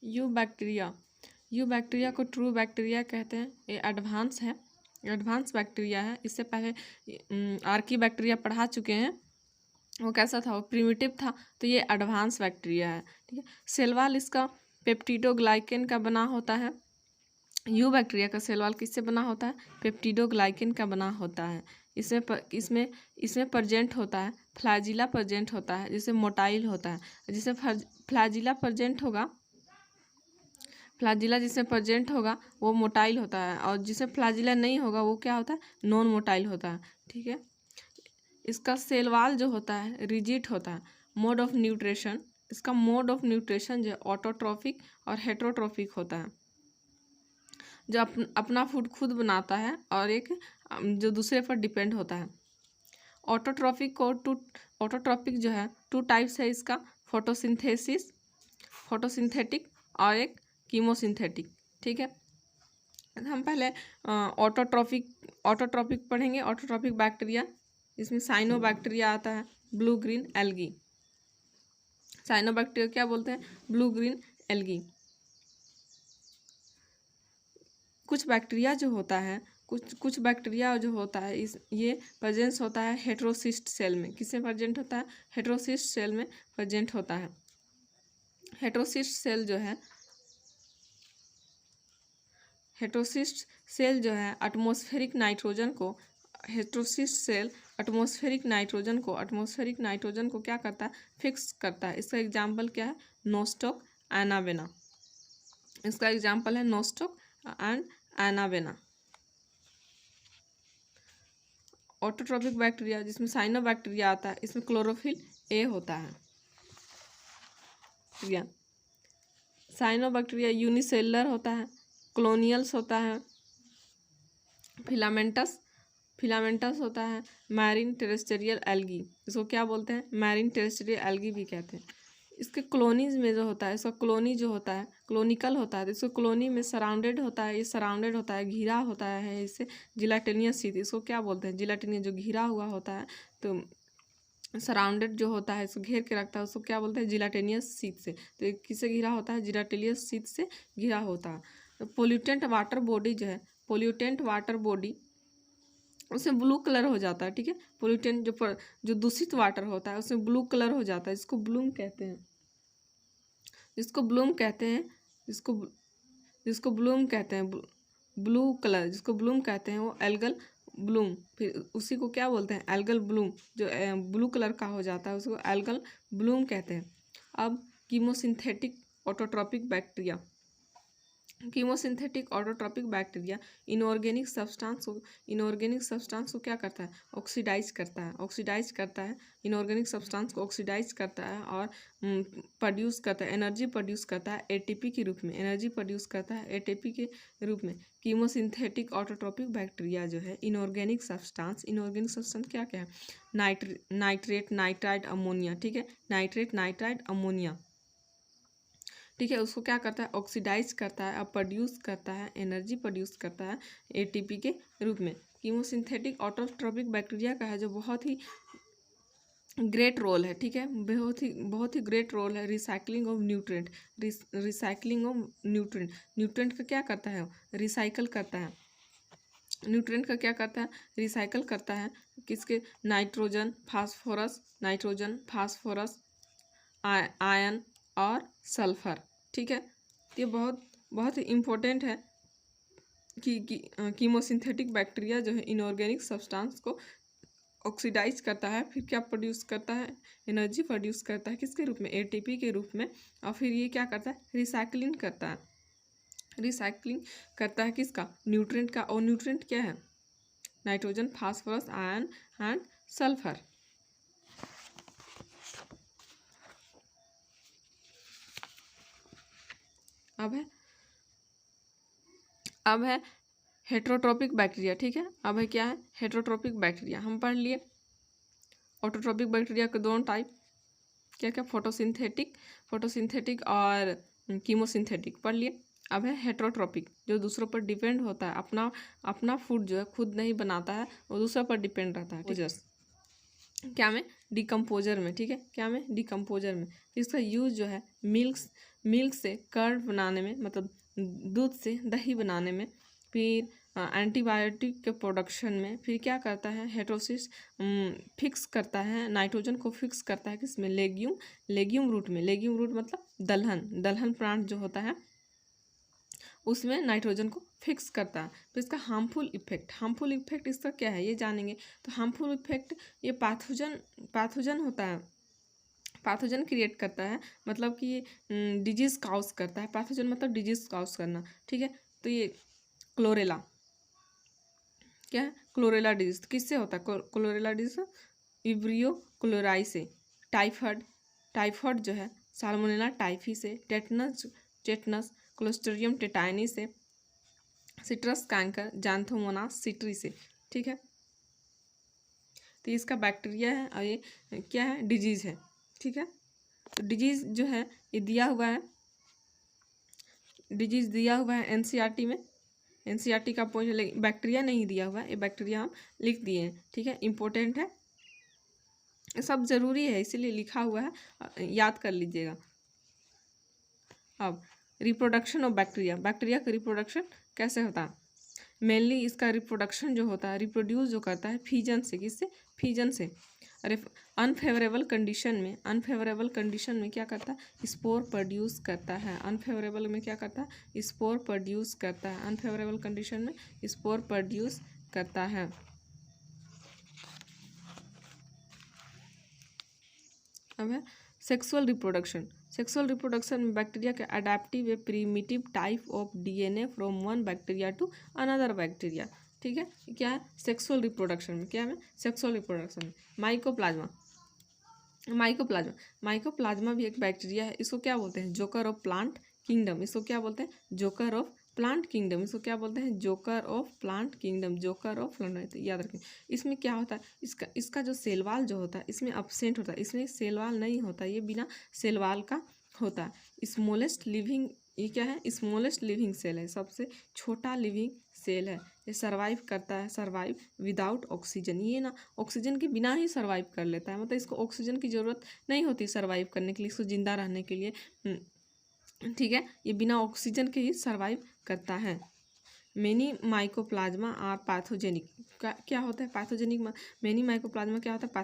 You bacteria को true bacteria कहते हैं। ये एडवांस है, एडवांस बैक्टीरिया है। इससे पहले आर्की बैक्टीरिया पढ़ा चुके हैं, वो कैसा था, वो प्रिमिटिव था। तो ये एडवांस बैक्टीरिया है, ठीक है। सेल वॉल इसका पेप्टिडोग्लाइकेन का बना होता है। यू बैक्टीरिया का सेल वॉल किससे बना होता है, पेप्टिडोग्लाइकेन का बना होता है। इसमें प्रेजेंट होता है फ्लैजिला प्रेजेंट होता है, जिससे मोटाइल होता है। जिससे फ्लैजिला प्रेजेंट होगा, फ्लैजिला जिसमें प्रेजेंट होगा वो मोटाइल होता है, और जिसमें फ्लैजिला नहीं होगा वो क्या होता है, नॉन मोटाइल होता है, ठीक है। इसका सेल वॉल जो होता है रिजिड होता है। मोड ऑफ न्यूट्रिशन, इसका मोड ऑफ न्यूट्रिशन जो ऑटोट्रॉफिक और हेट्रोट्रॉफिक होता है। जो अपना फूड खुद बनाता है, और एक जो दूसरे पर डिपेंड होता है। ऑटोट्रॉपिक जो है टू टाइप्स है इसका, फोटोसिंथेटिक और एक कीमोसिंथेटिक, ठीक है। हम पहले ऑटोट्रॉपिक पढ़ेंगे। ऑटोट्रॉपिक बैक्टीरिया, इसमें साइनोबैक्टीरिया आता है, ब्लू ग्रीन एल्गी। साइनोबैक्टीरिया क्या बोलते हैं, ब्लू ग्रीन एल्गी। कुछ बैक्टीरिया जो होता है, कुछ बैक्टीरिया जो होता है ये प्रेजेंस होता है हेट्रोसिस्ट सेल में। किसमें प्रेजेंट होता है, हेट्रोसिस्ट सेल में प्रेजेंट होता है। हेट्रोसिस्ट सेल जो है एटमॉस्फेरिक नाइट्रोजन को क्या करता है, फिक्स करता है। इसका एग्जाम्पल क्या है, नोस्टॉक एनाबेना। इसका एग्जाम्पल है Nostoc and anabaena. Autotrophic bacteria जिसमें साइनोबैक्टीरिया आता है, इसमें क्लोरोफिल ए होता है। साइनोबैक्टीरिया यूनिसेलुलर होता है, कॉलोनियल्स होता है, फिलामेंटस होता है, मैरीन टेरेस्टेरियल एल्गी, इसको क्या बोलते हैं, मैरीन टेरेस्टेरियल एल्गी भी कहते हैं। इसके कॉलोनीज में जो होता है, इसका कॉलोनी जो होता है कॉलोनिकल होता है। तो इसको कॉलोनी में सराउंडेड होता है, ये सराउंडेड होता है, घिरा होता है इससे जिलाटिनियस शीथ। इसको क्या बोलते हैं, जिलाटिनियस, जो घिरा हुआ होता है। तो सराउंडेड जो होता है, इसको घेर के रखता है, उसको क्या बोलते हैं, जिलाटिनियस शीथ से। तो ये किससे घिरा होता है, जिलाटिनियस शीथ से घिरा होता है। तो पोल्यूटेंट वाटर बॉडी जो है, पोल्यूटेंट वाटर बॉडी उसमें ब्लू कलर हो जाता है, ठीक है। पोल्यूटेंट जो दूषित वाटर होता है उसमें ब्लू कलर हो जाता है, इसको ब्लूम कहते हैं। जिसको ब्लूम कहते हैं ब्लू कलर, जिसको ब्लूम कहते हैं वो एल्गल ब्लूम। फिर उसी को क्या बोलते हैं, एल्गल ब्लूम। जो ब्लू कलर का हो जाता है उसको एल्गल ब्लूम कहते हैं। अब chemosynthetic autotrophic bacteria inorganic substance को क्या करता है, ऑक्सीडाइज करता है। इनऑर्गेनिक सब्सटेंस को ऑक्सीडाइज करता है और प्रोड्यूस करता है, एनर्जी प्रोड्यूस करता है एटीपी के रूप में। कीमोसिंथेटिक ऑटोट्रॉपिक बैक्टीरिया जो है इनऑर्गेनिक सब्सटेंस क्या है, नाइट्रेट, नाइट्राइड, अमोनिया, ठीक है। नाइट्रेट, नाइट्राइड, अमोनिया, ठीक है। उसको क्या करता है, ऑक्सीडाइज करता है और प्रोड्यूस करता है, एनर्जी प्रोड्यूस करता है एटीपी के रूप में। कीमोसिंथेटिक ऑटोट्रॉपिक बैक्टीरिया का है जो बहुत ही ग्रेट रोल है, ठीक है। बहुत ही ग्रेट रोल है रिसाइकलिंग ऑफ न्यूट्रिएंट। न्यूट्रिएंट का क्या करता है, रिसाइकल करता है। न्यूट्रिएंट का क्या करता है, रिसाइकल करता है। किसके, नाइट्रोजन, फास्फोरस, आयन और सल्फर, ठीक है। ये बहुत ही इम्पोर्टेंट है कि कीमोसिंथेटिक बैक्टीरिया जो है इनऑर्गेनिक सब्सटेंस को ऑक्सीडाइज करता है, फिर क्या प्रोड्यूस करता है, एनर्जी प्रोड्यूस करता है, किसके रूप में, एटीपी के रूप में। और फिर ये क्या करता है, रिसाइकलिंग करता है किसका, न्यूट्रिएंट का। और न्यूट्रिएंट क्या है, nitrogen, phosphorus, ion and sulphur. अब है हेट्रोट्रॉपिक बैक्टीरिया, ठीक है। अब है क्या है, हेट्रोट्रॉपिक बैक्टीरिया। हम पढ़ लिए ऑटोट्रॉपिक बैक्टीरिया के दोनों टाइप, क्या, फोटोसिंथेटिक और कीमोसिंथेटिक पढ़ लिए। अब है हेट्रोट्रॉपिक, जो दूसरों पर डिपेंड होता है, अपना फूड जो है खुद नहीं बनाता है, वो दूसरों पर डिपेंड रहता है, क्या में, डिकम्पोजर में, ठीक है। क्या में, डिकम्पोजर में। इसका यूज जो है मिल्क से कर्ड बनाने में, मतलब दूध से दही बनाने में, फिर एंटीबायोटिक के प्रोडक्शन में, फिर क्या करता है हेटेरोसिस फिक्स करता है, नाइट्रोजन को फिक्स करता है किसमें, लेग्यूम रूट में। लेग्यूम रूट मतलब दलहन प्लांट जो होता है उसमें नाइट्रोजन को फिक्स करता है। तो इसका हार्मफुल इफेक्ट इसका क्या है ये जानेंगे। तो हार्मफुल इफेक्ट ये पैथोजन होता है, पैथोजन क्रिएट करता है, मतलब कि ये डिजीज काउस करता है। पैथोजन मतलब डिजीज काउस करना, ठीक है। तो ये क्लोरेला क्या है, क्लोरेला डिजीज किससे होता है, क्लोरेला डिजीज विब्रियो क्लोराई से, टाइफॉइड जो है साल्मोनेला टाइफी से, टेटनस क्लोस्ट्रिडियम टेटाइनी से, सिट्रस कैंकर जैंथोमोनास सिट्री से, ठीक है। तो इसका बैक्टीरिया है और ये क्या है, डिजीज है, ठीक है। तो डिजीज जो है ये दिया हुआ है, डिजीज दिया हुआ है एनसीईआरटी में, एनसीईआरटी का पॉइंट, बैक्टीरिया नहीं दिया हुआ है, ये बैक्टीरिया हम लिख दिए हैं, ठीक है। इंपॉर्टेंट है, सब जरूरी है इसीलिए लिखा हुआ है, याद कर लीजिएगा। अब रिप्रोडक्शन ऑफ बैक्टीरिया का रिप्रोडक्शन कैसे होता है। मेनली इसका रिप्रोडक्शन जो होता है, रिप्रोड्यूस जो करता है फिजन से, किससे, फिजन से। अरे अनफेवरेबल कंडीशन में क्या करता है, स्पोर प्रोड्यूस करता है। अनफेवरेबल में क्या करता है, स्पोर प्रोड्यूस करता है। अनफेवरेबल कंडीशन में स्पोर प्रोड्यूस करता है। अब है सेक्सुअल रिप्रोडक्शन में बैक्टीरिया के adaptive a primitive type of DNA from one bacteria to another bacteria, ठीक है। क्या है सेक्सुअल रिप्रोडक्शन में, क्या है सेक्सुअल रिप्रोडक्शन में माइकोप्लाज्मा भी एक बैक्टीरिया है। इसको क्या बोलते हैं, जोकर ऑफ प्लांट किंगडम। इसको क्या बोलते हैं, जोकर ऑफ प्लांट किंगडम। इसको क्या बोलते हैं, joker of plant kingdom, joker of plant, याद रखें। इसमें क्या होता है, इसका जो सेलवाल जो होता है इसमें अपसेंट होता है, इसमें सेलवाल नहीं होता, ये बिना सेलवाल का होता है। स्मॉलेस्ट लिविंग, ये क्या है, स्मॉलेस्ट लिविंग सेल है, सबसे छोटा लिविंग सेल है। ये सर्वाइव विदाउट ऑक्सीजन। ये ना ऑक्सीजन के बिना ही सर्वाइव कर लेता है, मतलब इसको ऑक्सीजन की ज़रूरत नहीं होती सर्वाइव करने के लिए, इसको जिंदा रहने के लिए, ठीक है। ये बिना ऑक्सीजन के ही सर्वाइव करता है। मेनी माइकोप्लाज्मा आर पैथोजेनिक, क्या होता है पैथोजेनिक, मेनी माइकोप्लाज्मा क्या होता है,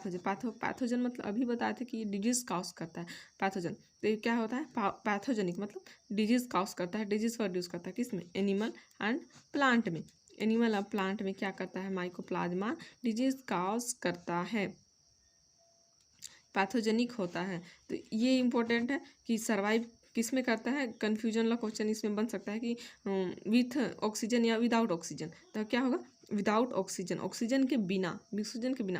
पैथोजन मतलब अभी बताए थे कि डिजीज काउस करता है पैथोजन। तो ये क्या होता है पैथोजेनिक, मतलब डिजीज काउस करता है, डिजीज प्रोड्यूस करता है, किसमें, एनिमल एंड प्लांट में। एनिमल और प्लांट में क्या करता है, माइकोप्लाज्मा डिजीज काउस करता है, पैथोजेनिक होता है। तो ये इंपॉर्टेंट है कि सर्वाइव किस में करता है। कन्फ्यूजन वाला क्वेश्चन इसमें बन सकता है कि विथ ऑक्सीजन या विदाउट ऑक्सीजन। तो क्या होगा, विदाउट ऑक्सीजन, ऑक्सीजन के बिना।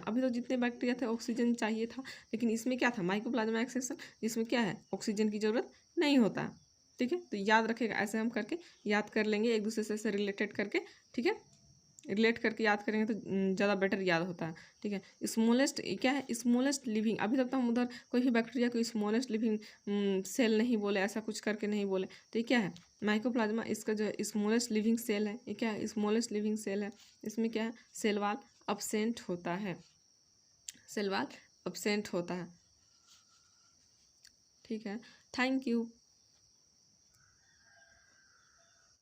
अभी तो जितने बैक्टीरिया थे ऑक्सीजन चाहिए था, लेकिन इसमें क्या था, माइकोप्लाज्मा एक्सेप्शन, जिसमें क्या है ऑक्सीजन की जरूरत नहीं होता है, ठीक है। तो याद रखेगा, ऐसे हम करके याद कर लेंगे एक दूसरे से रिलेटेड करके, ठीक है। रिलेट करके याद करेंगे तो ज़्यादा बेटर याद होता है, ठीक है। स्मॉलेस्ट क्या है, स्मॉलेस्ट लिविंग, अभी तक तो हम उधर कोई भी बैक्टीरिया को स्मॉलेस्ट लिविंग सेल नहीं बोले, ऐसा कुछ करके नहीं बोले। तो ये क्या है, माइकोप्लाज्मा, इसका जो स्मॉलेस्ट लिविंग सेल है, ये क्या है, स्मॉलेस्ट लिविंग सेल है। इसमें क्या है, सेलवाल अब्सेंट होता है, ठीक है। Thank you.